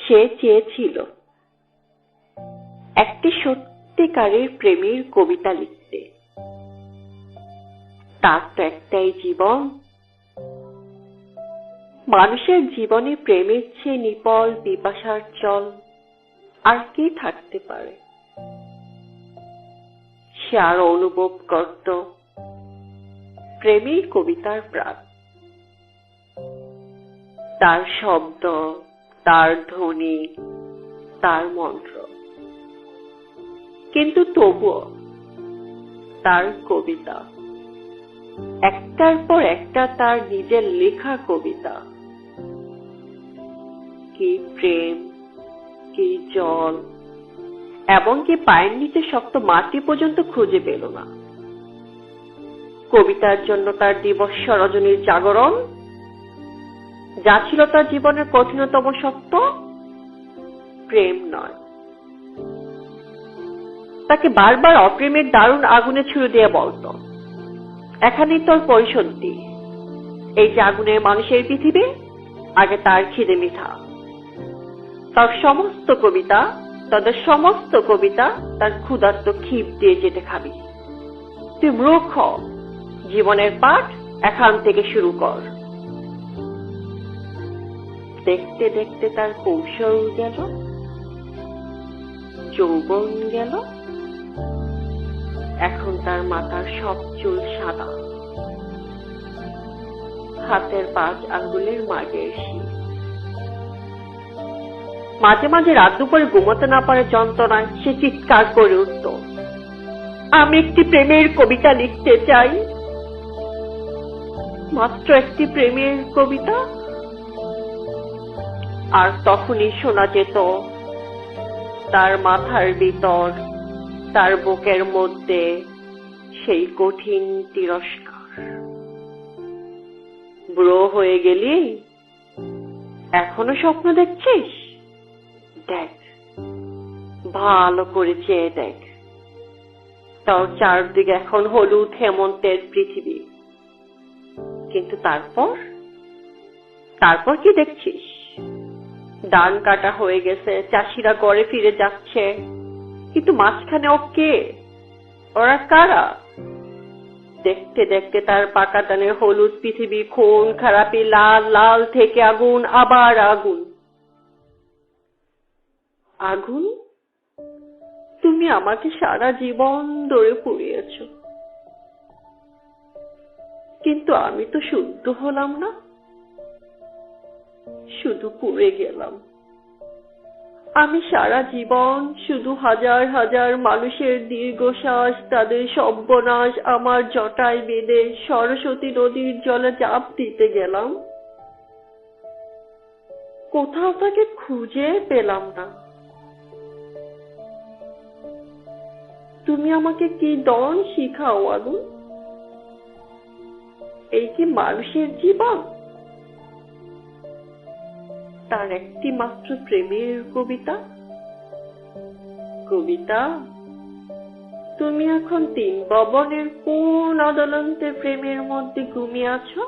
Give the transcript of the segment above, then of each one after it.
সে চেয়েছিল একটি সত্যিকারের প্রেমের কবিতা লিখতে। তার তো একটাই জীবন। মানুষের জীবনে প্রেমের চেয়ে নিপল পিপাসার জল আর কি থাকতে পারে? সে আরো অনুভব করত প্রেমের কবিতার প্রাণ, তার শব্দ, তার ধ্বনি, তার মন্ত্র। কিন্তু তবুও তার কবিতা, একটার পর একটা তার নিজের লেখা কবিতা, কি প্রেম, কি জল, এমনকি পায়ের নিচে শক্ত মাটি পর্যন্ত খুঁজে পেল না। কবিতার জন্য তার দিবস্য রজনীর জাগরণ, যা ছিল তার জীবনের কঠিনতম সত্য, প্রেম নয়। তাকে বারবার অপ্রেমের দারুণ আগুনে ছুড়ে দিয়ে বলতো, এখানেই তোর পরিশুদ্ধি। এই যে আগুনের মানুষের পৃথিবী, আগে তার খিদে মিঠা। তার সমস্ত কবিতা, তাদের সমস্ত কবিতা তার ক্ষুধার্ত ক্ষিপ দিয়ে যেতে খাবি। তুই মূর্খ, জীবনের পাঠ এখান থেকে শুরু কর। দেখতে দেখতে তার কৌশল গেল, যৌবন গেল। এখন তার মাথার সব চুল সাদা, হাতের 5 আঙ্গুলের মাঝের শির। মাঝে মাঝে রাত দুপুরে ঘুমোতে না পারে যন্ত্রণায় সে চিৎকার করে উঠত, আমি একটি প্রেমের কবিতা লিখতে চাই, মাত্র একটি প্রেমের কবিতা। আর তখনই শোনা যেত তার মাথার ভিতর, তার বুকের মধ্যে সেই কঠিন তিরস্কার, বুড়ো হয়ে গেলি, এখনো স্বপ্ন দেখছিস? দেখ, ভালো করে চেয়ে দেখ, তোর চারদিকে এখন হলুদ হেমন্তের পৃথিবী। কিন্তু তারপর কি দেখছিস? ধান কাটা হয়ে গেছে, চাষিরা ঘরে ফিরে যাচ্ছে, কিন্তু মাঝখানে ও কে? ওরা কারা? দেখতে দেখতে তার পাকা ধানের হলুদ পৃথিবী খুন খারাপি, লাল লাল থেকে আগুন, আবার আগুন। আগুন, তুমি আমাকে সারা জীবন ধরে পুড়িয়েছ, কিন্তু আমি তো শুদ্ধ হলাম না, শুধু পুড়ে গেলাম। আমি সারা জীবন শুধু হাজার হাজার মানুষের দীর্ঘশ্বাস, তাদের সর্বনাশ আমার জটায় বেঁধে সরস্বতী নদীর জলে ঝাঁপ দিতে গেলাম। কোথাও তাকে খুঁজে পেলাম না। তুমি আমাকে কি দন শিখাও আগুন? এই কি মানুষের জীবন? তার একটি মাত্র প্রেমের কবিতা। কবিতা, তুমি এখন 3 ভবনের কোন আদালতে প্রেমের মধ্যে ঘুমিয়ে আছো?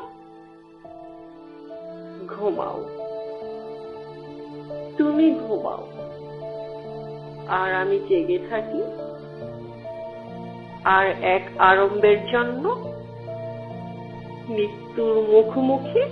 ঘুমাও, তুমি ঘুমাও, আর আমি জেগে থাকি। আর এক আরম্ভের জন্য মৃত্যুর মুখোমুখি